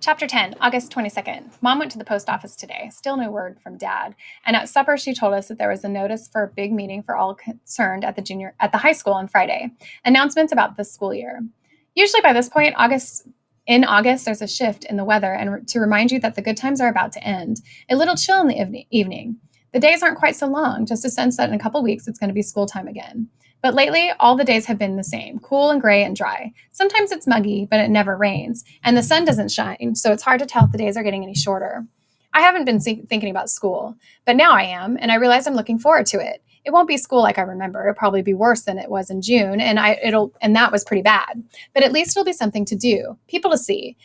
Chapter 10, August 22nd. Mom went to the post office today. Still no word from Dad. And at supper, she told us that there was a notice for a big meeting for all concerned at the high school on Friday. Announcements about the school year. Usually by this point, in August, there's a shift in the weather, and to remind you that the good times are about to end. A little chill in the evening. The days aren't quite so long, just a sense that in a couple weeks it's going to be school time again. But lately, all the days have been the same, cool and gray and dry. Sometimes it's muggy, but it never rains, and the sun doesn't shine, so it's hard to tell if the days are getting any shorter. I haven't been thinking about school, but now I am, and I realize I'm looking forward to it. It won't be school like I remember. It'll probably be worse than it was in June, and that was pretty bad. But at least it'll be something to do, people to see.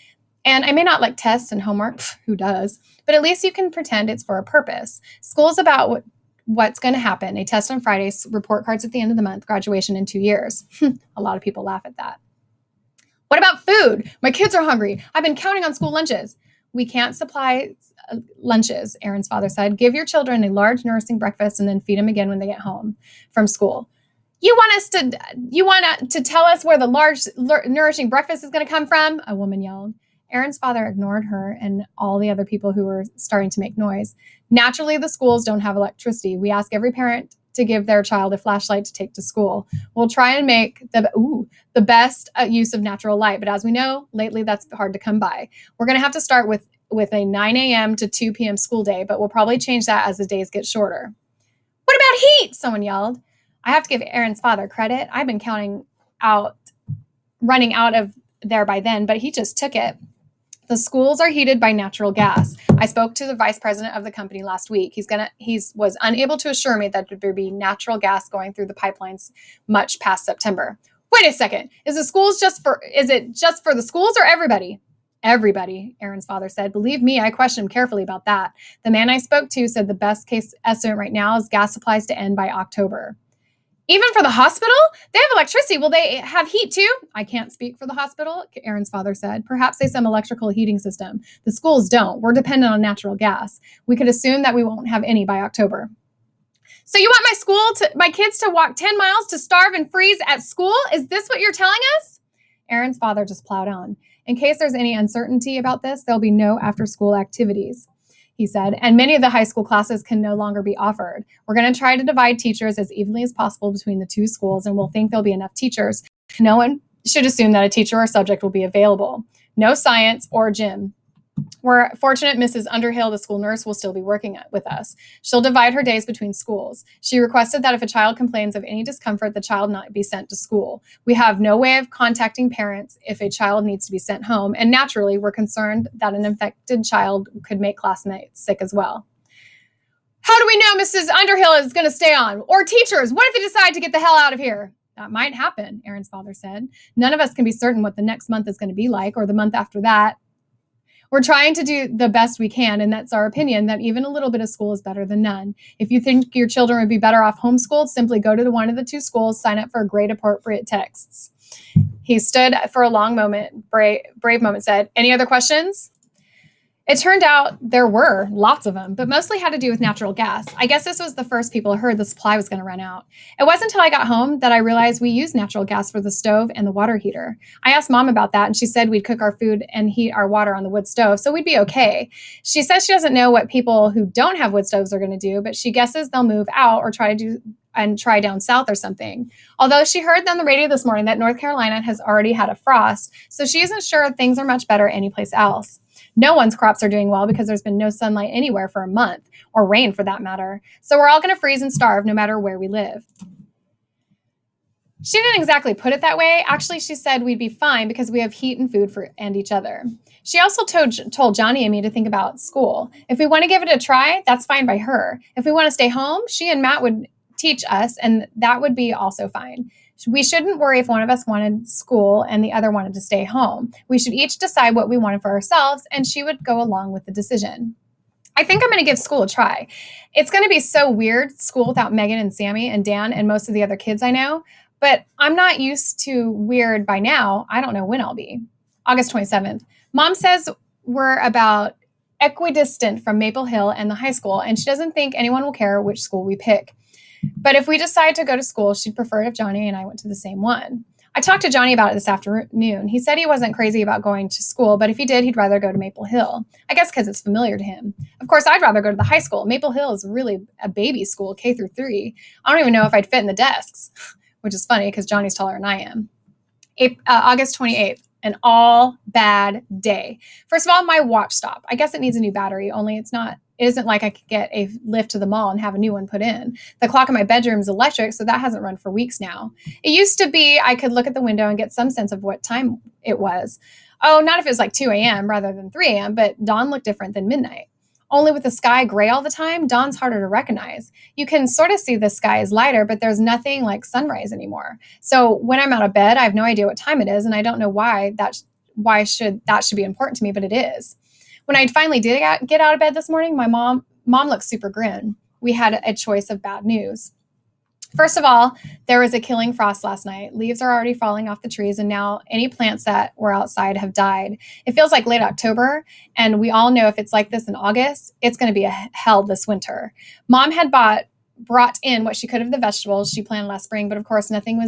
And I may not like tests and homework, who does? But at least you can pretend it's for a purpose. School's about what's going to happen. A test on Fridays, report cards at the end of the month, graduation in 2 years. A lot of people laugh at that. What about food? My kids are hungry. I've been counting on school lunches. We can't supply lunches, Aaron's father said. Give your children a large nourishing breakfast and then feed them again when they get home from school. You want to tell us where the large nourishing breakfast is going to come from? A woman yelled. Aaron's father ignored her and all the other people who were starting to make noise. Naturally, the schools don't have electricity. We ask every parent to give their child a flashlight to take to school. We'll try and make the best use of natural light. But as we know, lately that's hard to come by. We're going to have to start with a 9 a.m. to 2 p.m. school day, but we'll probably change that as the days get shorter. What about heat? Someone yelled. I have to give Aaron's father credit. I've been running out of there by then, but he just took it. The schools are heated by natural gas. I spoke to the vice president of the company last week. He was unable to assure me that there would be natural gas going through the pipelines much past September. Wait a second. Is it just for the schools or everybody? Everybody, Aaron's father said. Believe me, I questioned him carefully about that. The man I spoke to said the best case estimate right now is gas supplies to end by October. Even for the hospital? They have electricity. Will they have heat too? I can't speak for the hospital, Aaron's father said. Perhaps they have some electrical heating system. The schools don't. We're dependent on natural gas. We could assume that we won't have any by October. So you want my kids to walk 10 miles to starve and freeze at school? Is this what you're telling us? Aaron's father just plowed on. In case there's any uncertainty about this, there'll be no after-school activities, he said, and many of the high school classes can no longer be offered. We're going to try to divide teachers as evenly as possible between the two schools, and we'll think there'll be enough teachers. No one should assume that a teacher or subject will be available. No science or gym. We're fortunate Mrs. Underhill, the school nurse, will still be working with us. She'll divide her days between schools. She requested that if a child complains of any discomfort, the child not be sent to school. We have no way of contacting parents if a child needs to be sent home, and naturally, we're concerned that an infected child could make classmates sick as well. How do we know Mrs. Underhill is going to stay on? Or teachers, what if they decide to get the hell out of here? That might happen, Aaron's father said. None of us can be certain what the next month is going to be like, or the month after that. We're trying to do the best we can, and that's our opinion, that even a little bit of school is better than none. If you think your children would be better off homeschooled, simply go to one of the two schools, sign up for grade appropriate texts. He stood for a long moment, brave moment, said, any other questions? It turned out there were lots of them, but mostly had to do with natural gas. I guess this was the first people heard the supply was going to run out. It wasn't until I got home that I realized we use natural gas for the stove and the water heater. I asked Mom about that, and she said we'd cook our food and heat our water on the wood stove, so we'd be okay. She says she doesn't know what people who don't have wood stoves are going to do, but she guesses they'll move out or try down south or something. Although she heard on the radio this morning that North Carolina has already had a frost, so she isn't sure things are much better anyplace else. No one's crops are doing well because there's been no sunlight anywhere for a month, or rain for that matter. So we're all going to freeze and starve no matter where we live. She didn't exactly put it that way. Actually, she said we'd be fine because we have heat and food and each other. She also told Johnny and me to think about school. If we want to give it a try, that's fine by her. If we want to stay home, she and Matt would teach us, and that would be also fine. We shouldn't worry if one of us wanted school and the other wanted to stay home. We should each decide what we wanted for ourselves, and she would go along with the decision. I think I'm going to give school a try. It's going to be so weird, school without Megan and Sammy and Dan and most of the other kids I know, but I'm not used to weird by now. I don't know when I'll be. August 27th. Mom says we're about equidistant from Maple Hill and the high school, and she doesn't think anyone will care which school we pick. But if we decide to go to school, she'd prefer it if Johnny and I went to the same one. I talked to Johnny about it this afternoon. He said he wasn't crazy about going to school, but if he did, he'd rather go to Maple Hill. I guess because it's familiar to him. Of course, I'd rather go to the high school. Maple Hill is really a baby school, K through 3. I don't even know if I'd fit in the desks, which is funny because Johnny's taller than I am. August 28th, an all bad day. First of all, my watch stopped. I guess it needs a new battery, only it isn't like I could get a lift to the mall and have a new one put in. The clock in my bedroom is electric, so that hasn't run for weeks now. It used to be I could look at the window and get some sense of what time it was. Oh, not if it was like 2 a.m. rather than 3 a.m., but dawn looked different than midnight. Only with the sky gray all the time, dawn's harder to recognize. You can sort of see the sky is lighter, but there's nothing like sunrise anymore. So when I'm out of bed, I have no idea what time it is, and I don't know why that should be important to me, but it is. When I finally did get out of bed this morning, my mom looked super grim. We had a choice of bad news. First of all, there was a killing frost last night. Leaves are already falling off the trees, and now any plants that were outside have died. It feels like late October, and we all know if it's like this in August, it's going to be a hell this winter. Mom had brought in what she could of the vegetables she planned last spring, but of course nothing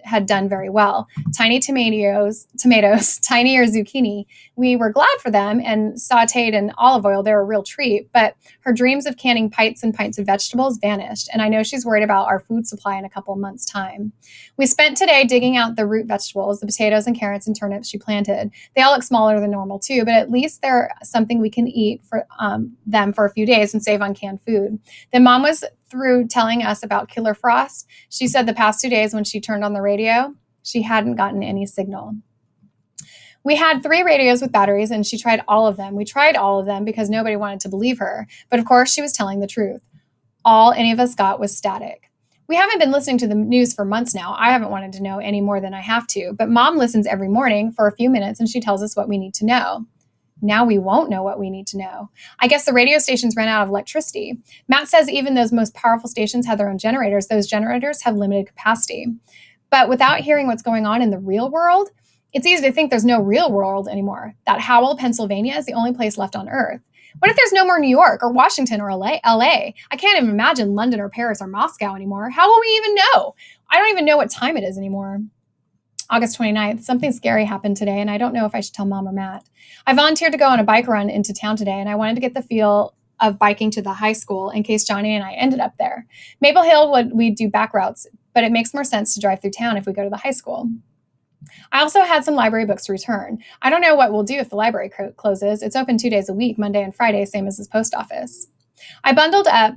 had done very well. Tiny tomatoes, tinier zucchini. We were glad for them and sauteed in olive oil. They're a real treat, but her dreams of canning pints and pints of vegetables vanished, and I know she's worried about our food supply in a couple of months' time. We spent today digging out the root vegetables, the potatoes and carrots and turnips she planted. They all look smaller than normal too, but at least they're something we can eat for them for a few days and save on canned food. Then Mom was through telling us about killer frost. She said the past 2 days when she turned on the radio, she hadn't gotten any signal. We had 3 radios with batteries, and she tried all of them. We tried all of them because nobody wanted to believe her. But of course, she was telling the truth. All any of us got was static. We haven't been listening to the news for months now. I haven't wanted to know any more than I have to. But Mom listens every morning for a few minutes, and she tells us what we need to know. Now we won't know what we need to know. I guess the radio stations ran out of electricity. Matt says even those most powerful stations have their own generators. Those generators have limited capacity. But without hearing what's going on in the real world, it's easy to think there's no real world anymore. That Howell, Pennsylvania is the only place left on Earth. What if there's no more New York or Washington or LA? I can't even imagine London or Paris or Moscow anymore. How will we even know? I don't even know what time it is anymore. August 29th, something scary happened today, and I don't know if I should tell Mom or Matt. I volunteered to go on a bike run into town today, and I wanted to get the feel of biking to the high school in case Johnny and I ended up there. Maple Hill we'd do back routes, but it makes more sense to drive through town if we go to the high school. I also had some library books to return. I don't know what we'll do if the library closes. It's open 2 days a week, Monday and Friday, same as his post office. I bundled up.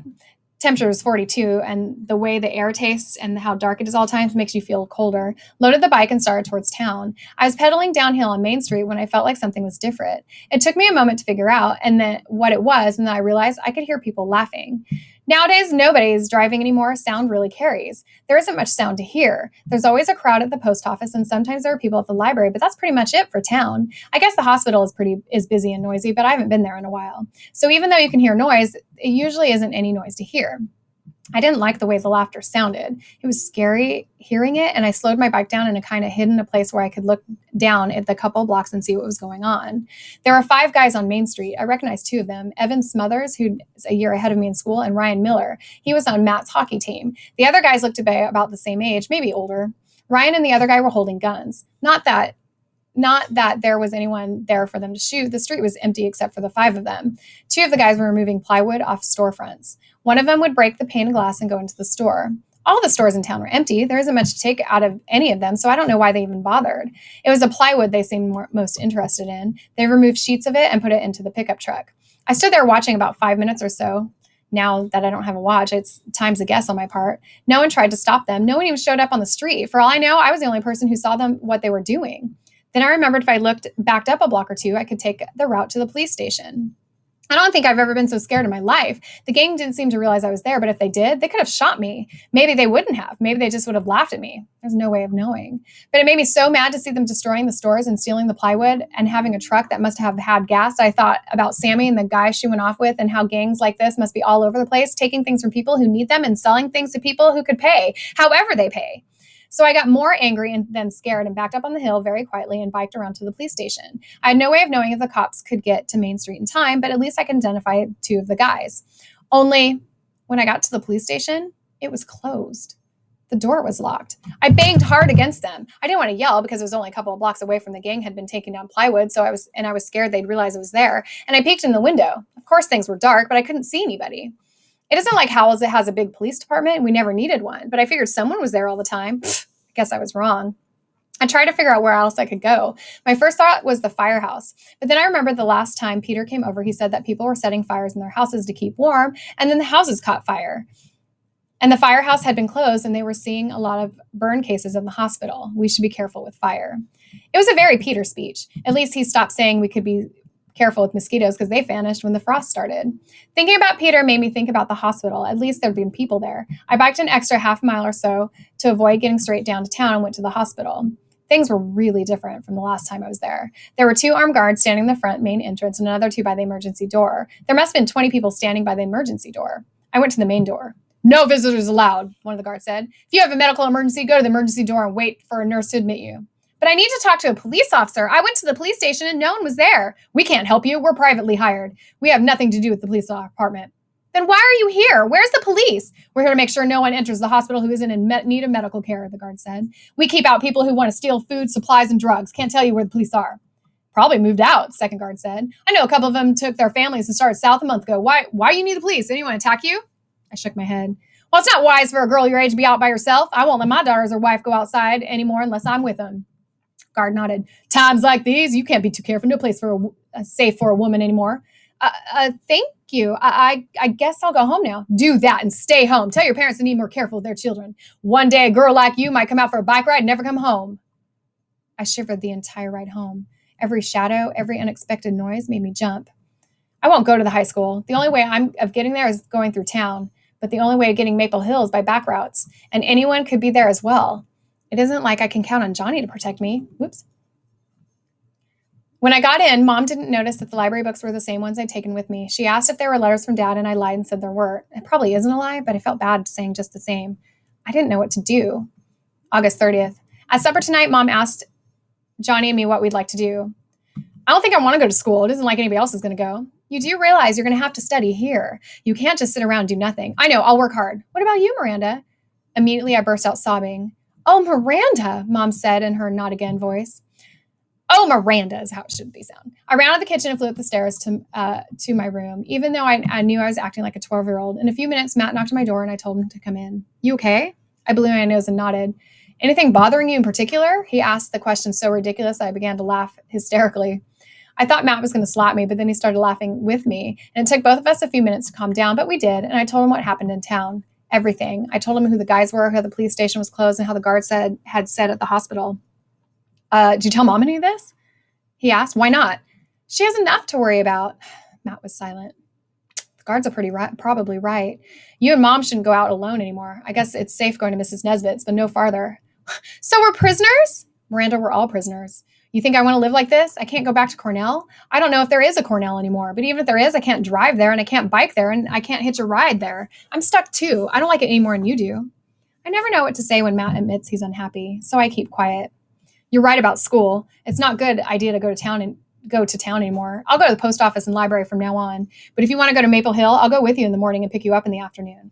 Temperature was 42, and the way the air tastes and how dark it is all times makes you feel colder. Loaded the bike and started towards town. I was pedaling downhill on Main Street when I felt like something was different. It took me a moment to figure out what it was, and then I realized I could hear people laughing. Nowadays, nobody's driving anymore. Sound really carries. There isn't much sound to hear. There's always a crowd at the post office, and sometimes there are people at the library, but that's pretty much it for town. I guess the hospital is busy and noisy, but I haven't been there in a while. So even though you can hear noise, it usually isn't any noise to hear. I didn't like the way the laughter sounded. It was scary hearing it, and I slowed my bike down and kind of hid in a place where I could look down at the couple blocks and see what was going on. There were 5 guys on Main Street. I recognized 2 of them, Evan Smothers, who's a year ahead of me in school, and Ryan Miller. He was on Matt's hockey team. The other guys looked to be about the same age, maybe older. Ryan and the other guy were holding guns. Not that there was anyone there for them to shoot. The street was empty except for the 5 of them. 2 of the guys were removing plywood off storefronts. One of them would break the pane of glass and go into the store. All the stores in town were empty. There isn't much to take out of any of them, so I don't know why they even bothered. It was the plywood they seemed most interested in. They removed sheets of it and put it into the pickup truck. I stood there watching about 5 minutes or so. Now that I don't have a watch, it's time's a guess on my part. No one tried to stop them. No one even showed up on the street. For all I know, I was the only person who saw what they were doing. Then I remembered if I backed up a block or 2, I could take the route to the police station. I don't think I've ever been so scared in my life. The gang didn't seem to realize I was there, but if they did, they could have shot me. Maybe they wouldn't have. Maybe they just would have laughed at me. There's no way of knowing. But it made me so mad to see them destroying the stores and stealing the plywood and having a truck that must have had gas. I thought about Sammy and the guy she went off with and how gangs like this must be all over the place, taking things from people who need them and selling things to people who could pay, however they pay. So I got more angry and then scared and backed up on the hill very quietly and biked around to the police station. I had no way of knowing if the cops could get to Main Street in time, but at least I could identify 2 of the guys. Only when I got to the police station, it was closed. The door was locked. I banged hard against them. I didn't want to yell because it was only a couple of blocks away from the gang had been taking down plywood, so I was scared they'd realize it was there. And I peeked in the window. Of course, things were dark, but I couldn't see anybody. It isn't like Howells has a big police department, and we never needed one, but I figured someone was there all the time. I guess I was wrong. I tried to figure out where else I could go. My first thought was the firehouse. But then I remembered the last time Peter came over, he said that people were setting fires in their houses to keep warm, and then the houses caught fire. And the firehouse had been closed, and they were seeing a lot of burn cases in the hospital. We should be careful with fire. It was a very Peter speech. At least he stopped saying we could be careful with mosquitoes because they vanished when the frost started. Thinking about Peter made me think about the hospital. At least there'd been people there. I biked an extra half mile or so to avoid getting straight down to town and went to the hospital. Things were really different from the last time I was there. There were 2 armed guards standing in the front main entrance and another 2 by the emergency door. There must have been 20 people standing by the emergency door. I went to the main door. "No visitors allowed," one of the guards said. "If you have a medical emergency, go to the emergency door and wait for a nurse to admit you." "But I need to talk to a police officer. I went to the police station and no one was there." "We can't help you. We're privately hired. We have nothing to do with the police department." "Then why are you here? Where's the police?" "We're here to make sure no one enters the hospital who isn't in need of medical care," the guard said. "We keep out people who want to steal food, supplies, and drugs. Can't tell you where the police are." "Probably moved out," the second guard said. "I know a couple of them took their families and started south a month ago. Why you need the police? Anyone attack you?" I shook my head. "Well, it's not wise for a girl your age to be out by herself. I won't let my daughters or wife go outside anymore unless I'm with them." Guard nodded. "Times like these, you can't be too careful. No place safe for a woman anymore." Thank you. I guess I'll go home now." "Do that and stay home. Tell your parents to be more careful with their children. One day a girl like you might come out for a bike ride and never come home." I shivered the entire ride home. Every shadow, every unexpected noise made me jump. I won't go to the high school. The only way of getting there is going through town, but the only way of getting Maple Hill is by back routes, and anyone could be there as well. It isn't like I can count on Johnny to protect me. Whoops. When I got in, Mom didn't notice that the library books were the same ones I'd taken with me. She asked if there were letters from Dad, and I lied and said there were. It probably isn't a lie, but I felt bad saying just the same. I didn't know what to do. August 30th. At supper tonight, Mom asked Johnny and me what we'd like to do. "I don't think I want to go to school. It isn't like anybody else is going to go." "You do realize you're going to have to study here. You can't just sit around and do nothing." "I know. I'll work hard." "What about you, Miranda?" Immediately, I burst out sobbing. "Oh, Miranda," Mom said in her not again voice. "Oh, Miranda" is how it should be sound. I ran out of the kitchen and flew up the stairs to my room, even though I knew I was acting like a 12-year-old. In a few minutes, Matt knocked on my door and I told him to come in. "You okay?" I blew my nose and nodded. "Anything bothering you in particular?" He asked the question so ridiculous that I began to laugh hysterically. I thought Matt was going to slap me, but then he started laughing with me, and it took both of us a few minutes to calm down, but we did, and I told him what happened in town. Everything. I told him who the guys were, how the police station was closed, and how the guard had said at the hospital. "Did you tell Mom any of this?" he asked. "Why not?" "She has enough to worry about." Matt was silent. "The guards are probably right. You and Mom shouldn't go out alone anymore. I guess it's safe going to Mrs. Nesbitt's, but no farther." "So we're prisoners?" "Miranda, we're all prisoners. You think I want to live like this? I can't go back to Cornell. I don't know if there is a Cornell anymore, but even if there is, I can't drive there and I can't bike there and I can't hitch a ride there. I'm stuck too. I don't like it any more than you do." I never know what to say when Matt admits he's unhappy, so I keep quiet. "You're right about school. It's not a good idea to go to town anymore. I'll go to the post office and library from now on. But if you want to go to Maple Hill, I'll go with you in the morning and pick you up in the afternoon."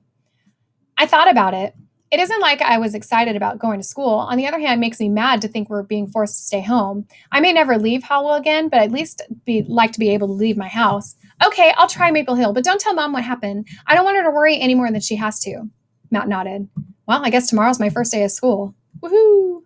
I thought about it. It isn't like I was excited about going to school. On the other hand, it makes me mad to think we're being forced to stay home. I may never leave Howell again, but at least like to be able to leave my house. "Okay, I'll try Maple Hill, but don't tell Mom what happened. I don't want her to worry any more than she has to." Matt nodded. "Well, I guess tomorrow's my first day of school." Woohoo!